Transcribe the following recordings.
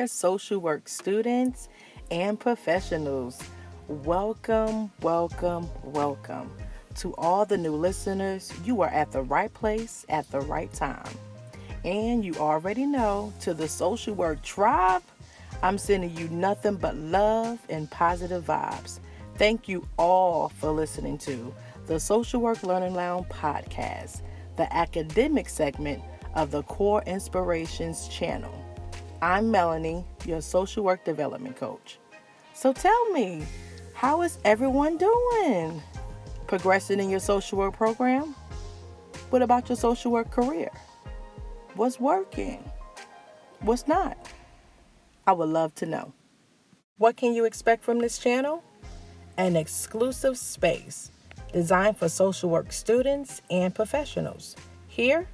dear social work students and professionals. Welcome, welcome, welcome. To all the new listeners, you are at the right place at the right time. And you already know, to the social work tribe, I'm sending you nothing but love and positive vibes. Thank you all for listening to the Social Work Learning Lounge podcast, the academic segment of the Core Inspirations channel. I'm Melanie, your social work development coach. So tell me, how is everyone doing? Progressing in your social work program? What about your social work career? What's working? What's not? I would love to know. What can you expect from this channel? An exclusive space designed for social work students and professionals. Here,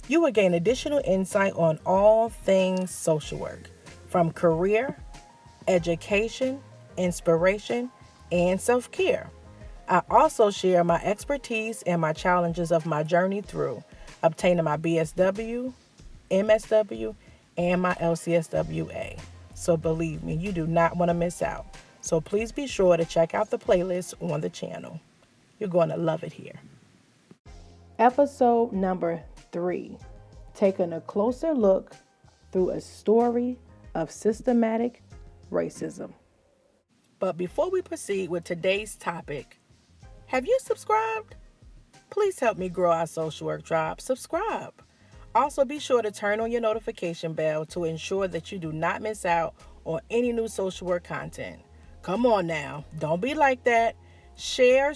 you will gain additional insight on all things social work, from career, education, inspiration, and self-care. I also share my expertise and my challenges of my journey through obtaining my BSW, MSW, and my LCSWA. So believe me, you do not want to miss out. So please be sure to check out the playlist on the channel. You're going to love it here. Episode number 3, taking a closer look through a story of systematic racism. But before we proceed with today's topic, have you subscribed? Please help me grow our social work tribe. Subscribe. Also, be sure to turn on your notification bell to ensure that you do not miss out on any new social work content. Come on now, don't be like that. Share.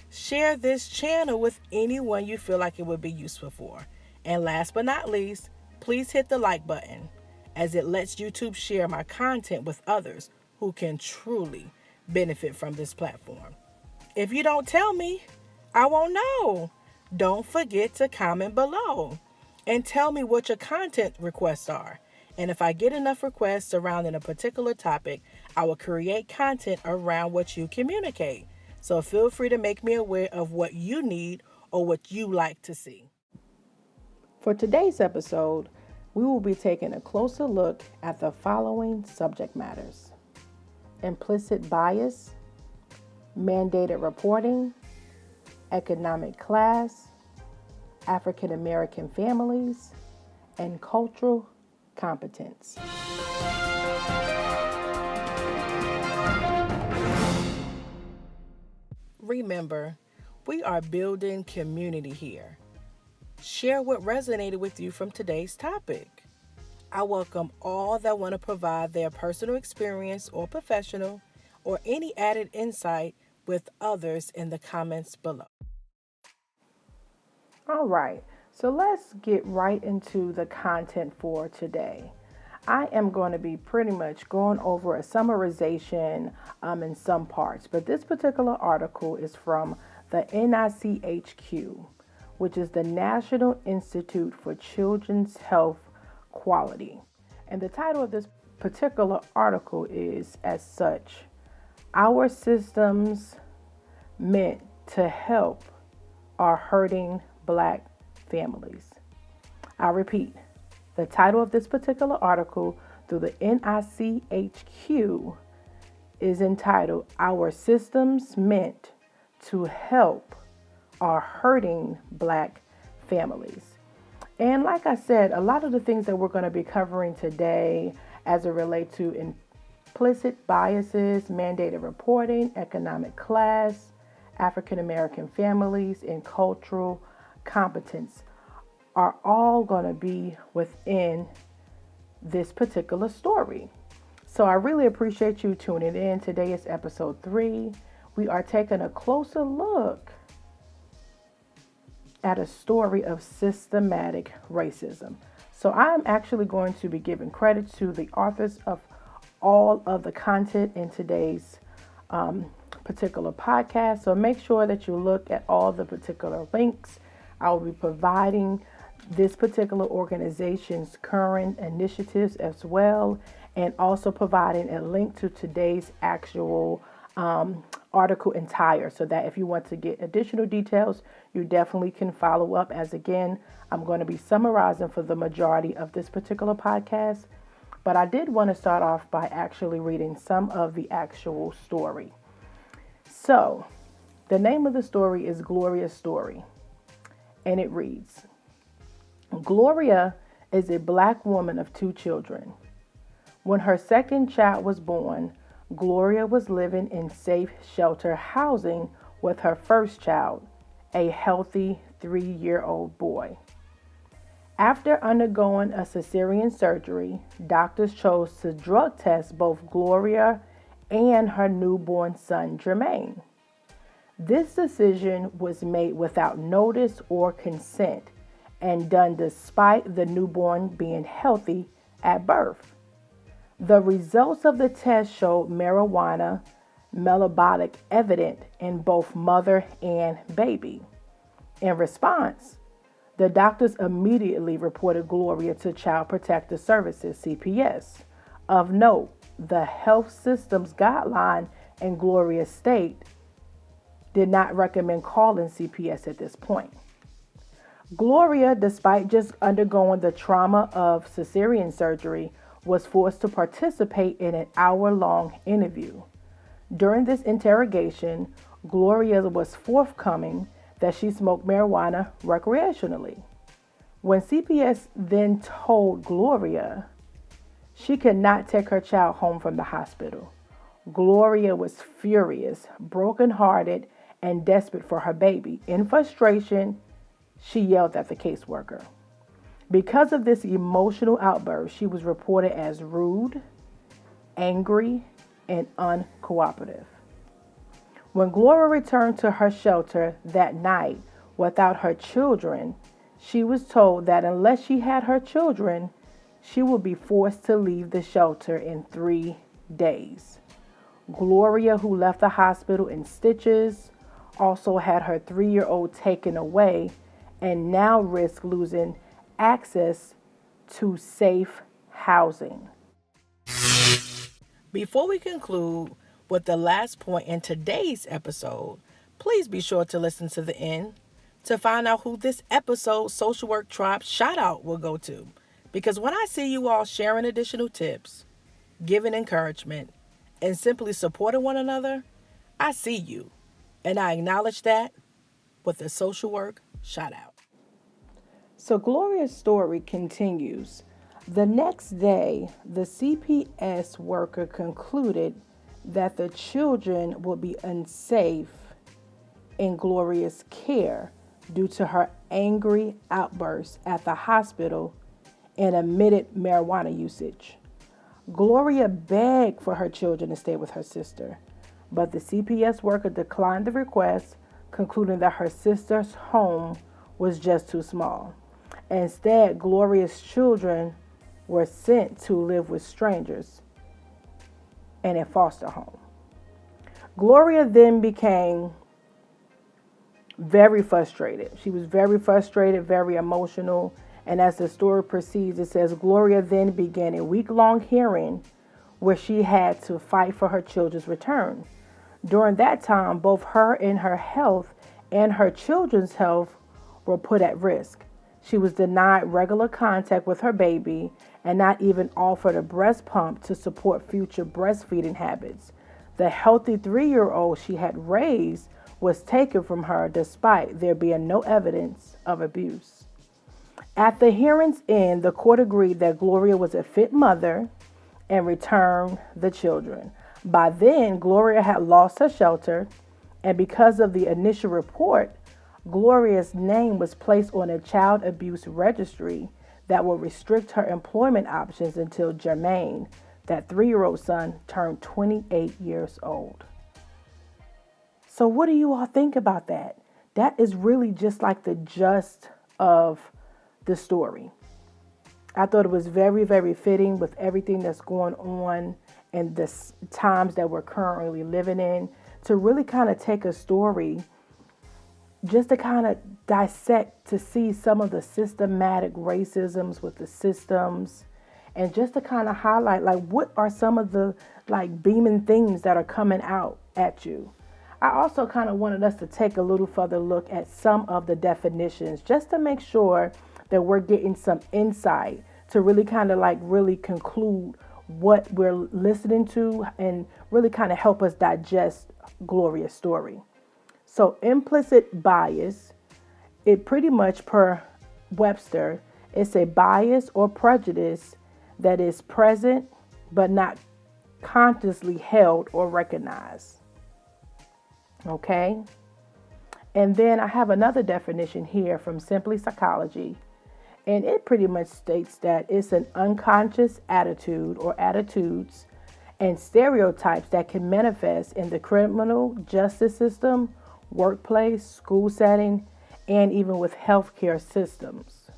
Share this channel with anyone you feel like it would be useful for. And last but not least, please hit the like button, as it lets YouTube share my content with others who can truly benefit from this platform. If you don't tell me, I won't know. Don't forget to comment below and tell me what your content requests are. And if I get enough requests surrounding a particular topic, I will create content around what you communicate. So feel free to make me aware of what you need or what you like to see. For today's episode, we will be taking a closer look at the following subject matters: implicit bias, mandated reporting, economic class, African American families, and cultural competence. Remember, we are building community here. Share what resonated with you from today's topic. I welcome all that want to provide their personal experience or professional or any added insight with others in the comments below. All right, so let's get right into the content for today. I am going to be pretty much going over a summarization in some parts, but this particular article is from the NICHQ, which is the National Institute for Children's Health Quality. And the title of this particular article is as such: Our Systems Meant to Help Are Hurting Black Families. I'll repeat. The title of this particular article through the NICHQ is entitled, Our Systems Meant to Help Are Hurting Black Families. And like I said, a lot of the things that we're going to be covering today as it relates to implicit biases, mandated reporting, economic class, African American families, and cultural competence are all going to be within this particular story. So I really appreciate you tuning in. Today is episode 3. We are taking a closer look at a story of systematic racism. So I'm actually going to be giving credit to the authors of all of the content in today's particular podcast. So make sure that you look at all the particular links. I will be providing this particular organization's current initiatives as well, and also providing a link to today's actual article entire, so that if you want to get additional details, you definitely can follow up. As again, I'm going to be summarizing for the majority of this particular podcast, but I did want to start off by actually reading some of the actual story. So, the name of the story is Gloria's Story, and it reads, Gloria is a black woman of 2 children. When her second child was born, Gloria was living in safe shelter housing with her first child, a healthy 3-year-old boy. After undergoing a cesarean surgery, doctors chose to drug test both Gloria and her newborn son, Jermaine. This decision was made without notice or consent and done despite the newborn being healthy at birth. The results of the test showed marijuana metabolic evident in both mother and baby. In response, the doctors immediately reported Gloria to Child Protective Services, CPS. Of note, the health system's guideline in Gloria's state did not recommend calling CPS at this point. Gloria, despite just undergoing the trauma of cesarean surgery, was forced to participate in an hour-long interview. During this interrogation, Gloria was forthcoming that she smoked marijuana recreationally. When CPS then told Gloria she could not take her child home from the hospital, Gloria was furious, brokenhearted, and desperate for her baby. In frustration, she yelled at the caseworker. Because of this emotional outburst, she was reported as rude, angry, and uncooperative. When Gloria returned to her shelter that night without her children, she was told that unless she had her children, she would be forced to leave the shelter in 3 days. Gloria, who left the hospital in stitches, also had her 3-year-old taken away and now risked losing access to safe housing. Before we conclude with the last point in today's episode, please be sure to listen to the end to find out who this episode's social work tribe shoutout will go to. Because when I see you all sharing additional tips, giving encouragement, and simply supporting one another, I see you. And I acknowledge that with a social work shoutout. So Gloria's story continues. The next day, the CPS worker concluded that the children would be unsafe in Gloria's care due to her angry outbursts at the hospital and admitted marijuana usage. Gloria begged for her children to stay with her sister, but the CPS worker declined the request, concluding that her sister's home was just too small. Instead, Gloria's children were sent to live with strangers in a foster home. Gloria then became very frustrated. She was very frustrated, very emotional. And as the story proceeds, it says Gloria then began a week-long hearing where she had to fight for her children's return. During that time, both her and her health and her children's health were put at risk. She was denied regular contact with her baby and not even offered a breast pump to support future breastfeeding habits. The healthy 3-year-old she had raised was taken from her despite there being no evidence of abuse. At the hearing's end, the court agreed that Gloria was a fit mother and returned the children. By then, Gloria had lost her shelter, and because of the initial report, Gloria's name was placed on a child abuse registry that will restrict her employment options until Jermaine, that 3-year-old son, turned 28 years old. So what do you all think about that? That is really just like the gist of the story. I thought it was very, very fitting with everything that's going on and the times that we're currently living in, to really kind of take a story just to kind of dissect, to see some of the systematic racisms with the systems, and just to kind of highlight, like, what are some of the like beaming things that are coming out at you. I also kind of wanted us to take a little further look at some of the definitions just to make sure that we're getting some insight to really kind of like really conclude what we're listening to and really kind of help us digest Gloria's story. So implicit bias, it pretty much per Webster, it's a bias or prejudice that is present but not consciously held or recognized. Okay? And then I have another definition here from Simply Psychology. And it pretty much states that it's an unconscious attitude or attitudes and stereotypes that can manifest in the criminal justice system, workplace, school setting, and even with healthcare systems.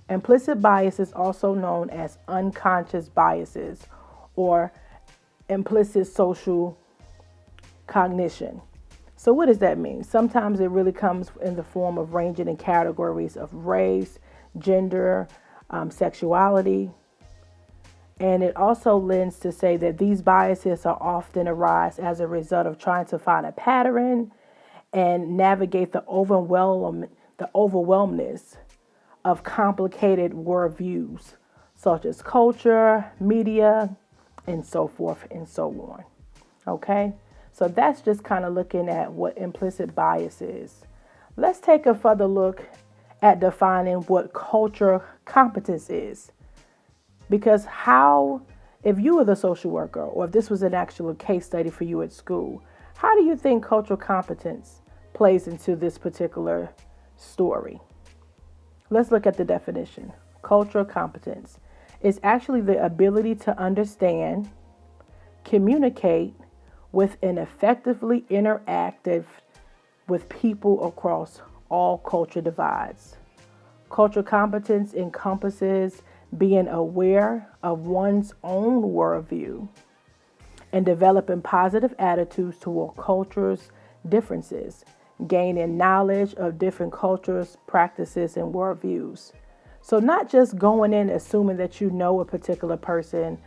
Implicit bias is also known as unconscious biases or implicit social cognition. So what does that mean? Sometimes it really comes in the form of ranging in categories of race, gender, sexuality. And it also lends to say that these biases are often arise as a result of trying to find a pattern and navigate the overwhelmness of complicated worldviews, such as culture, media, and so forth and so on. Okay? So that's just kind of looking at what implicit bias is. Let's take a further look at defining what cultural competence is. Because if you were the social worker, or if this was an actual case study for you at school, how do you think cultural competence plays into this particular story? Let's look at the definition. Cultural competence is actually the ability to understand, communicate with, and effectively interactive with people across all culture divides. Cultural competence encompasses being aware of one's own worldview and developing positive attitudes toward culture's differences, gaining knowledge of different cultures, practices, and worldviews. So not just going in assuming that you know a particular person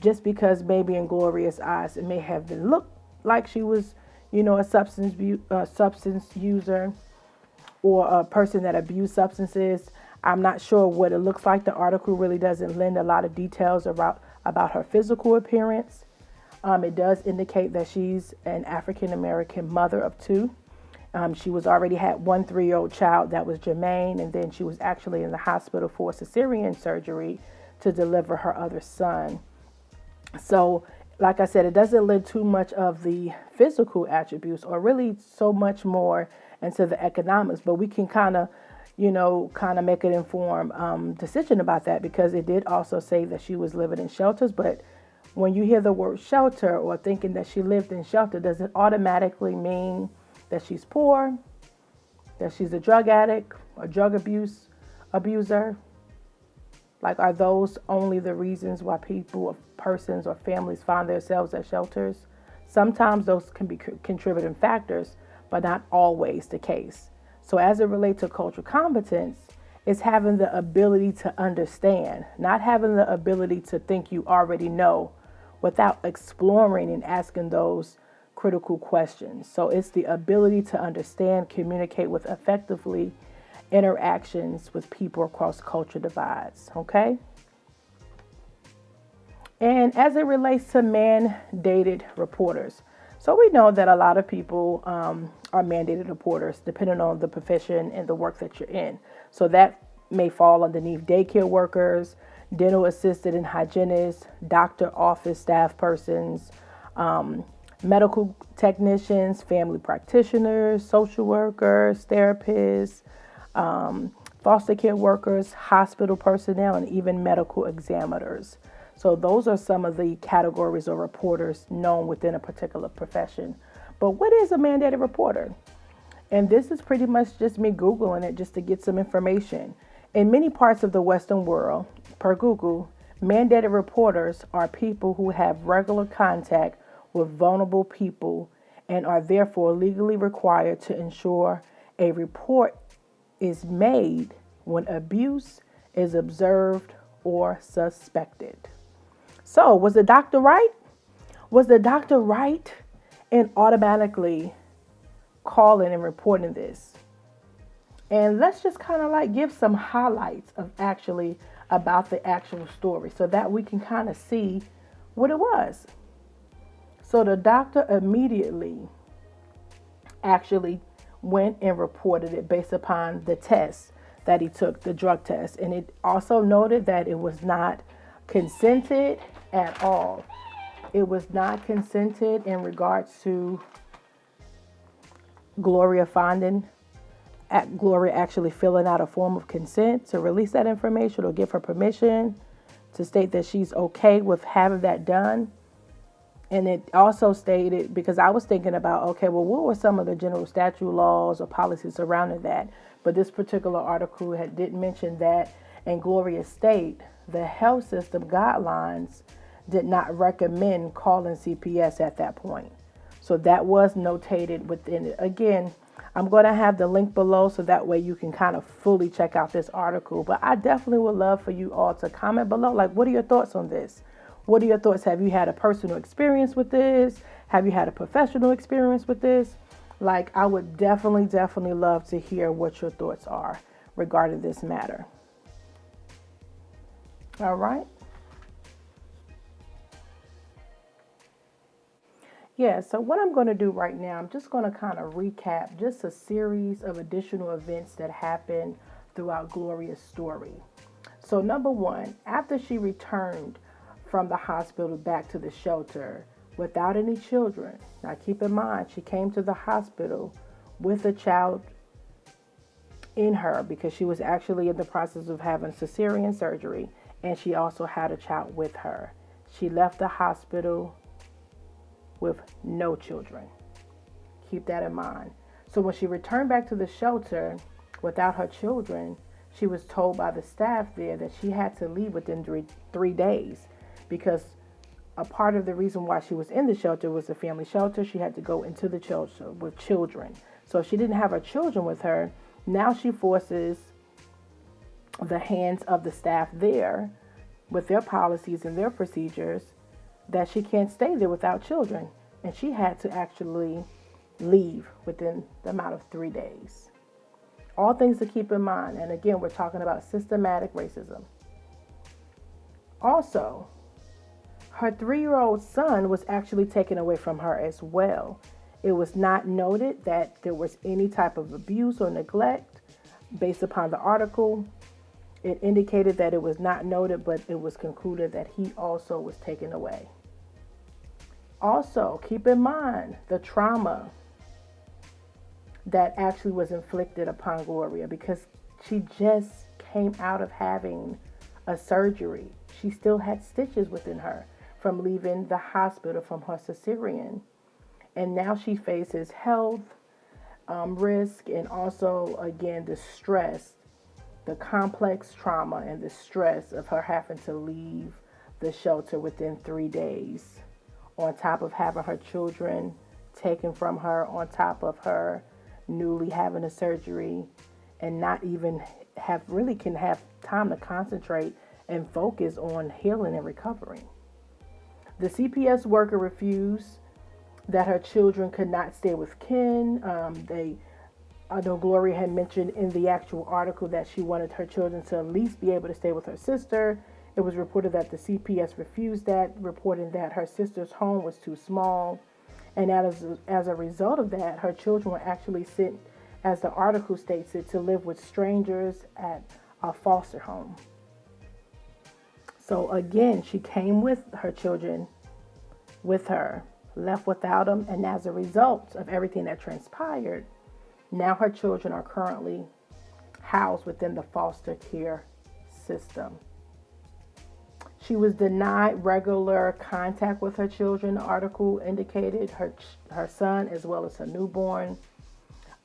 just because maybe in Gloria's eyes it may have been looked like she was, a substance user or a person that abused substances. I'm not sure what it looks like. The article really doesn't lend a lot of details about her physical appearance. It does indicate that she's an African-American mother of two. She was already had one 3-year-old child that was Jermaine, and then she was actually in the hospital for cesarean surgery to deliver her other son. So, like I said, it doesn't lend too much of the physical attributes or really so much more into the economics, but we can kind of make an informed decision about that, because it did also say that she was living in shelters. But when you hear the word shelter or thinking that she lived in shelter, does it automatically mean that she's poor, that she's a drug addict, a drug abuser? Like, are those only the reasons why people or persons or families find themselves at shelters? Sometimes those can be contributing factors, but not always the case. So as it relates to cultural competence, it's having the ability to understand, not having the ability to think you already know without exploring and asking those critical questions. So it's the ability to understand, communicate with effectively interactions with people across culture divides. Okay. And as it relates to mandated reporters, so we know that a lot of people are mandated reporters depending on the profession and the work that you're in. So that may fall underneath daycare workers, dental assistant and hygienists, doctor office staff persons, medical technicians, family practitioners, social workers, therapists, foster care workers, hospital personnel, and even medical examiners. So those are some of the categories or reporters known within a particular profession. But what is a mandated reporter? And this is pretty much just me Googling it just to get some information. In many parts of the Western world, per Google, mandated reporters are people who have regular contact with vulnerable people and are therefore legally required to ensure a report is made when abuse is observed or suspected. So, was the doctor right? Was the doctor right in automatically calling and reporting this? And let's just kind of like give some highlights of actually about the actual story so that we can kind of see what it was. So the doctor immediately actually went and reported it based upon the test that he took, the drug test. And it also noted that it was not consented at all. It was not consented in regards to Gloria actually filling out a form of consent to release that information or give her permission to state that she's okay with having that done. And it also stated, because I was thinking about, okay, well, what were some of the general statute laws or policies surrounding that? But this particular article didn't mention that. And Gloria state the health system guidelines did not recommend calling CPS at that point. So that was notated within it. Again, I'm going to have the link below so that way you can kind of fully check out this article. But I definitely would love for you all to comment below. Like, what are your thoughts on this? What are your thoughts? Have you had a personal experience with this? Have you had a professional experience with this? Like, I would definitely love to hear what your thoughts are regarding this matter. All right. Yeah, so what I'm going to do right now, I'm just going to kind of recap just a series of additional events that happened throughout Gloria's story. So number one, after she returned from the hospital back to the shelter without any children. Now keep in mind, she came to the hospital with a child in her because she was actually in the process of having cesarean surgery, and she also had a child with her. She left the hospital with no children. Keep that in mind. So when she returned back to the shelter without her children, she was told by the staff there that she had to leave within 3 days, because a part of the reason why she was in the shelter was a family shelter. She had to go into the shelter with children. So if she didn't have her children with her, now she forces the hands of the staff there with their policies and their procedures that she can't stay there without children. And she had to actually leave within the amount of 3 days. All things to keep in mind. And again, we're talking about systematic racism. Also, her 3-year-old son was actually taken away from her as well. It was not noted that there was any type of abuse or neglect based upon the article. It indicated that it was not noted, but it was concluded that he also was taken away. Also, keep in mind the trauma that actually was inflicted upon Gloria, because she just came out of having a surgery. She still had stitches within her from leaving the hospital from her cesarean. And now she faces health risk, and also, again, the stress, the complex trauma and the stress of her having to leave the shelter within 3 days, on top of having her children taken from her, on top of her newly having a surgery and not even can have time to concentrate and focus on healing and recovering. The CPS worker refused that her children could not stay with kin. I know Gloria had mentioned in the actual article that she wanted her children to at least be able to stay with her sister. It was reported that the CPS refused that, reporting that her sister's home was too small. And as a result of that, her children were actually sent, as the article states it, to live with strangers at a foster home. So again, she came with her children with her, left without them, and as a result of everything that transpired, now her children are currently housed within the foster care system. She was denied regular contact with her children. The article indicated her son as well as her newborn.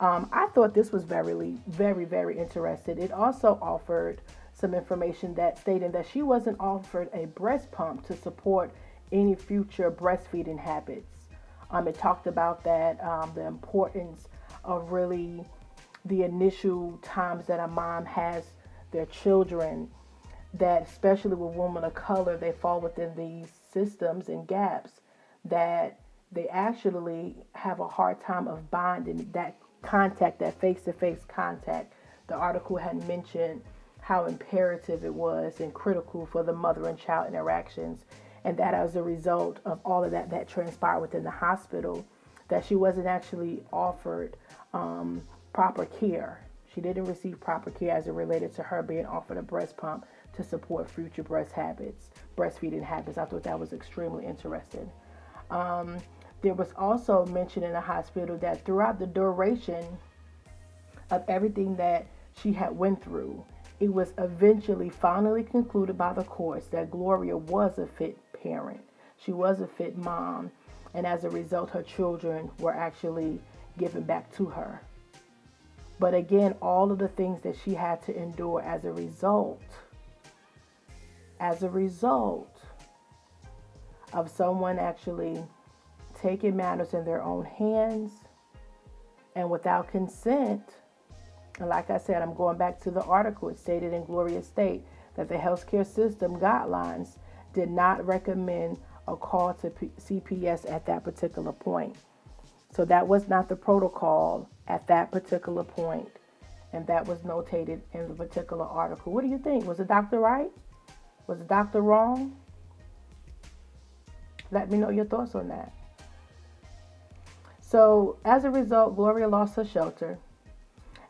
I thought this was very, very interesting. It also offered some information that stated that she wasn't offered a breast pump to support any future breastfeeding habits. It talked about that, the importance of really the initial times that a mom has their children, that especially with women of color, they fall within these systems and gaps, that they actually have a hard time of bonding, that contact, that face-to-face contact. The article had mentioned how imperative it was and critical for the mother and child interactions, and that as a result of all of that transpired within the hospital, that she wasn't actually offered proper care. She didn't receive proper care as it related to her being offered a breast pump to support future breastfeeding habits. I thought that was extremely interesting. There was also mentioned in the hospital that throughout the duration of everything that she had went through, it was eventually finally concluded by the courts that Gloria was a fit parent. She was a fit mom, and as a result, her children were actually given back to her. But again, all of the things that she had to endure as a result of someone actually taking matters in their own hands and without consent. And like I said, I'm going back to the article. It stated in Gloria State that the healthcare system guidelines did not recommend a call to CPS at that particular point. So that was not the protocol at that particular point, and that was notated in the particular article. What do you think? Was the doctor right? Was the doctor wrong? Let me know your thoughts on that. So as a result, Gloria lost her shelter.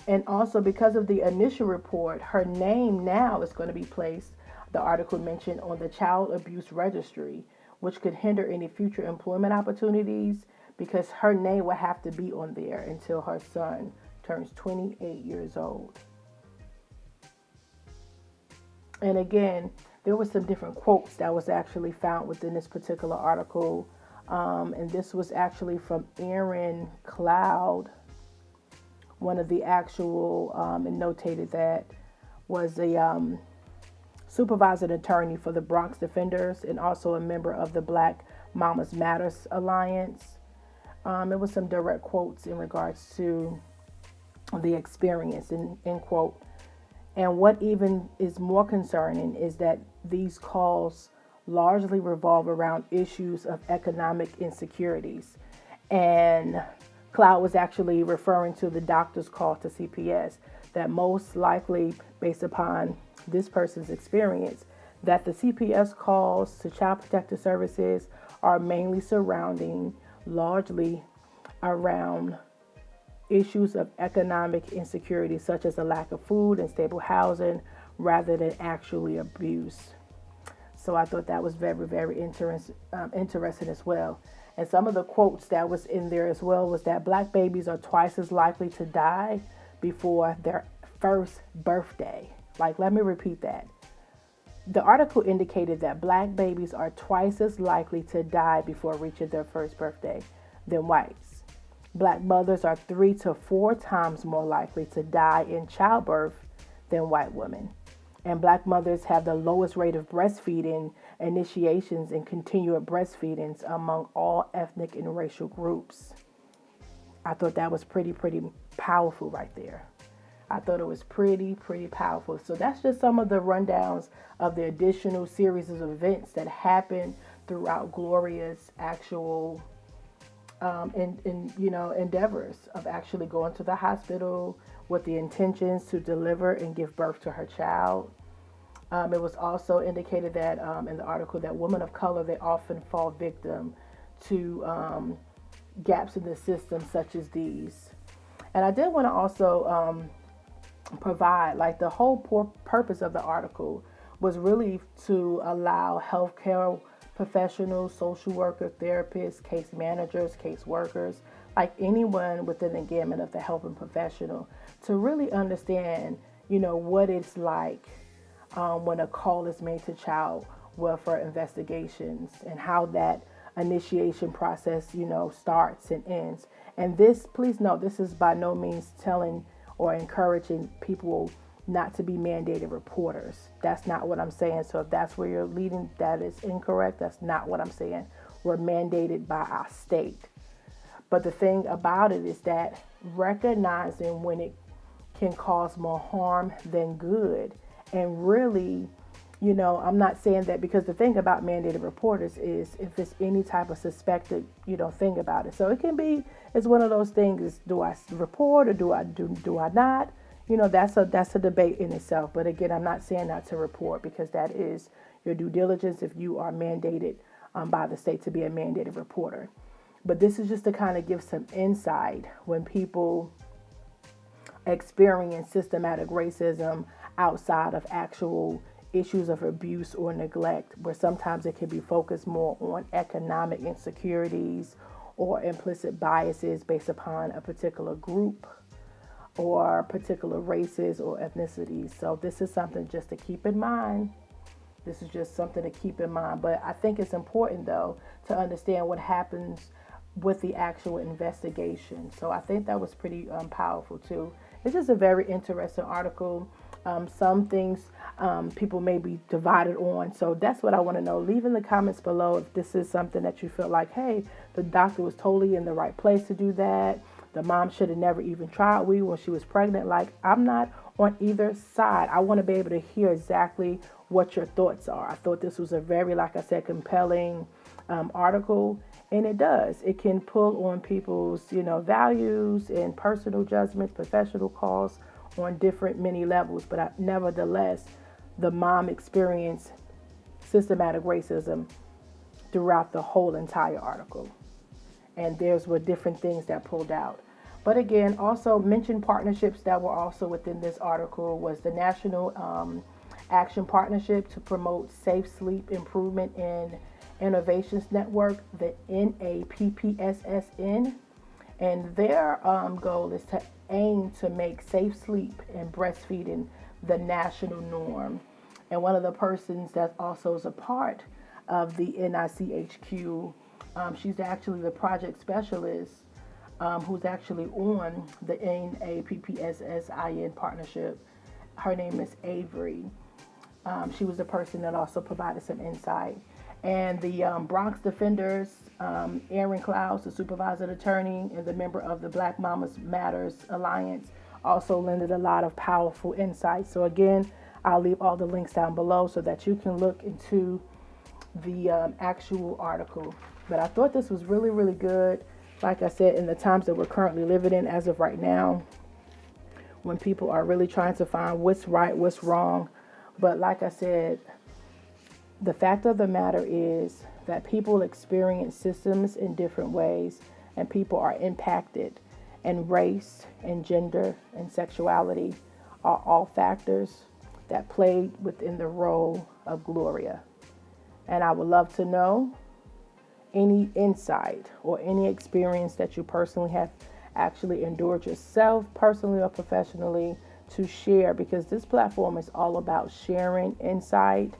And also because of the initial report, her name now is going to be placed, the article mentioned, on the Child Abuse Registry, which could hinder any future employment opportunities because her name will have to be on there until her son turns 28 years old. And again, there were some different quotes that was actually found within this particular article. And this was actually from Aaron Cloud, one of the actual, and notated that was a supervising attorney for the Bronx Defenders and also a member of the Black Mamas Matters Alliance. It was some direct quotes in regards to the experience, end quote. And what even is more concerning is that these calls largely revolve around issues of economic insecurities. And Cloud was actually referring to the doctor's call to CPS, that most likely, based upon this person's experience, that the CPS calls to Child Protective Services are mainly surrounding largely around issues of economic insecurity, such as a lack of food and stable housing, rather than actually abuse. So I thought that was very, very interesting as well. And some of the quotes that was in there as well was that Black babies are twice as likely to die before their first birthday. Like, let me repeat that. The article indicated that Black babies are twice as likely to die before reaching their first birthday than whites. Black mothers are 3 to 4 times more likely to die in childbirth than white women. And Black mothers have the lowest rate of breastfeeding initiations and continued breastfeedings among all ethnic and racial groups. I thought that was pretty powerful right there. I thought it was pretty powerful. So that's just some of the rundowns of the additional series of events that happened throughout Gloria's actual endeavors of actually going to the hospital with the intentions to deliver and give birth to her child. It was also indicated that in the article that women of color, they often fall victim to gaps in the system such as these. And I did want to also provide, like, the whole purpose of the article was really to allow healthcare professionals, social workers, therapists, case managers, case workers, like anyone within the gamut of the helping professional, to really understand, what it's like when a call is made to child welfare investigations and how that initiation process, starts and ends. And this, please note, this is by no means telling or encouraging people not to be mandated reporters. That's not what I'm saying. So if that's where you're leading, that is incorrect. That's not what I'm saying. We're mandated by our state. But the thing about it is that recognizing when it can cause more harm than good. And really, I'm not saying that, because the thing about mandated reporters is if it's any type of suspected, thing about it. So it can be, it's one of those things, do I report or do I not? that's a debate in itself. But again, I'm not saying not to report, because that is your due diligence if you are mandated by the state to be a mandated reporter. But this is just to kind of give some insight when people experience systematic racism outside of actual issues of abuse or neglect, where sometimes it can be focused more on economic insecurities or implicit biases based upon a particular group or particular races or ethnicities. So this is something just to keep in mind. This is just something to keep in mind. But I think it's important, though, to understand what happens with the actual investigation. So I think that was pretty powerful, too. It's just a very interesting article. Some things people may be divided on. So that's what I want to know. Leave in the comments below if this is something that you feel like, hey, the doctor was totally in the right place to do that. The mom should have never even tried weed when she was pregnant. Like, I'm not on either side. I want to be able to hear exactly what your thoughts are. I thought this was a very, like I said, compelling article. And it does. It can pull on people's, values and personal judgments, professional calls on different many levels. But nevertheless, the mom experienced systematic racism throughout the whole entire article. And there's were different things that pulled out. But again, also mentioned partnerships that were also within this article was the National Action Partnership to promote safe sleep improvement in Innovations Network, the NAPPSSN. And their goal is to aim to make safe sleep and breastfeeding the national norm. And one of the persons that also is a part of the NICHQ, she's actually the project specialist who's actually on the NAPPSSIN partnership. Her name is Avery. She was the person that also provided some insight. And the Bronx Defenders, Aaron Clouds, the supervisor attorney and the member of the Black Mamas Matters Alliance, also lended a lot of powerful insight. So again, I'll leave all the links down below so that you can look into the actual article. But I thought this was really, really good. Like I said, in the times that we're currently living in as of right now, when people are really trying to find what's right, what's wrong. But like I said, the fact of the matter is that people experience systems in different ways, and people are impacted. And race and gender and sexuality are all factors that played within the role of Gloria. And I would love to know any insight or any experience that you personally have actually endured yourself, personally or professionally, to share, because this platform is all about sharing insight.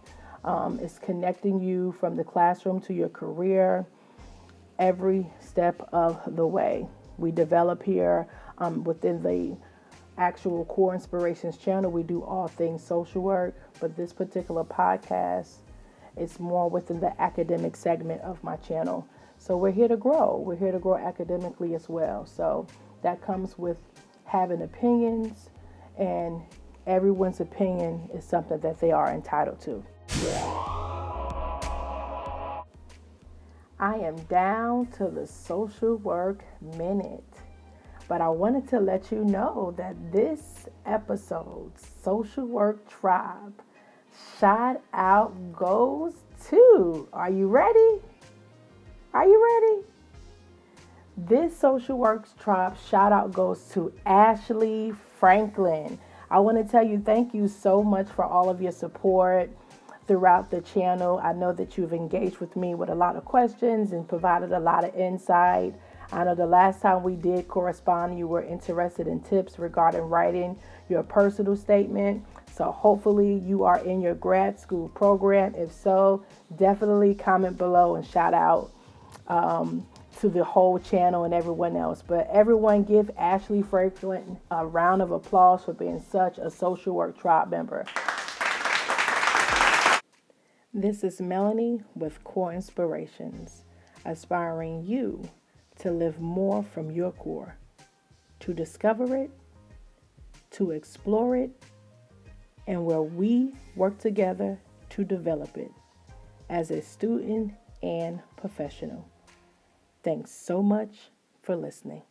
It's connecting you from the classroom to your career every step of the way. We develop here within the actual Core Inspirations channel. We do all things social work, but this particular podcast is more within the academic segment of my channel. So we're here to grow. We're here to grow academically as well. So that comes with having opinions, and everyone's opinion is something that they are entitled to. I am down to the social work minute, but I wanted to let you know that this episode's Social Work Tribe shout out goes to, are you ready? Are you ready? This Social Works Tribe shout out goes to Ashley Franklin. I want to tell you thank you so much for all of your support throughout the channel. I know that you've engaged with me with a lot of questions and provided a lot of insight. I know the last time we did correspond, you were interested in tips regarding writing your personal statement. So hopefully you are in your grad school program. If so, definitely comment below and shout out to the whole channel and everyone else. But everyone give Ashley Franklin a round of applause for being such a Social Work Tribe member. This is Melanie with Core Inspirations, aspiring you to live more from your core, to discover it, to explore it, and where we work together to develop it as a student and professional. Thanks so much for listening.